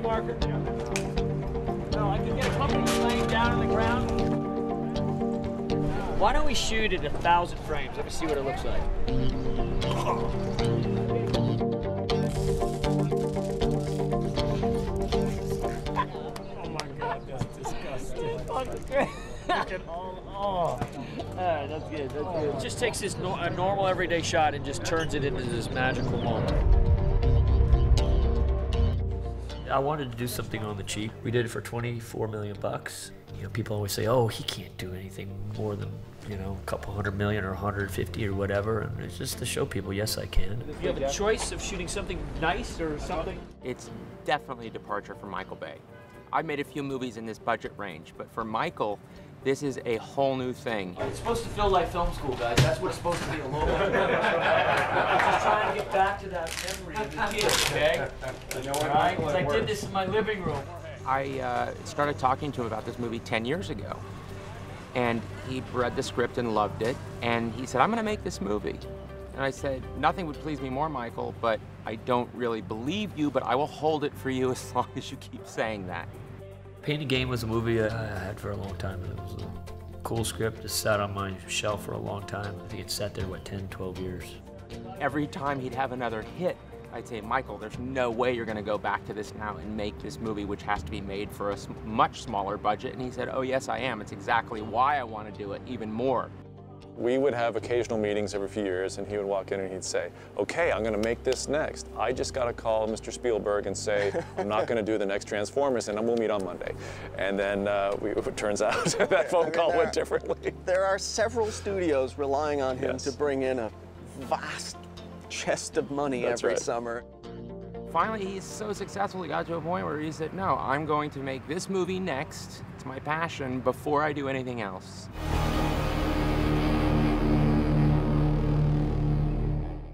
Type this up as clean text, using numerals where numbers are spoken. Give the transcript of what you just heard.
gray marker? Yeah. No, I can get a company laying down on the ground. Why don't we shoot at 1,000 frames? Let me see what it looks like. Oh my God, that's disgusting. Look at all right, that's good, that's good. It just takes this a normal everyday shot and just turns it into this magical moment. I wanted to do something on the cheap. We did it for 24 million bucks. You know, people always say, oh, he can't do anything more than, you know, a couple 100 million or 150 or whatever. And it's just to show people, yes, I can. If you have a choice of shooting something nice or something? It's definitely a departure from Michael Bay. I've made a few movies in this budget range, but for Michael, this is a whole new thing. It's supposed to feel like film school, guys. That's what it's supposed to be a little bit. I'm just trying to get back to that memory of the kid, okay? Right? Because I did this in my living room. I started talking to him about this movie 10 years ago, and he read the script and loved it, and he said, I'm gonna make this movie. And I said, nothing would please me more, Michael, but I don't really believe you, but I will hold it for you as long as you keep saying that. Painted Game was a movie I had for a long time. It was a cool script. It sat on my shelf for a long time. I think it sat there, what, 10, 12 years. Every time he'd have another hit, I'd say, Michael, there's no way you're gonna go back to this now and make this movie, which has to be made for a much smaller budget. And he said, oh yes, I am. It's exactly why I want to do it even more. We would have occasional meetings every few years, and he would walk in and he'd say, okay, I'm gonna make this next. I just gotta call Mr. Spielberg and say, I'm not gonna do the next Transformers, and we'll meet on Monday. And then it turns out that phone call went differently. There are several studios relying on him to bring in a vast chest of money every summer. Finally, he's so successful, he got to a point where he said, no, I'm going to make this movie next. It's my passion before I do anything else.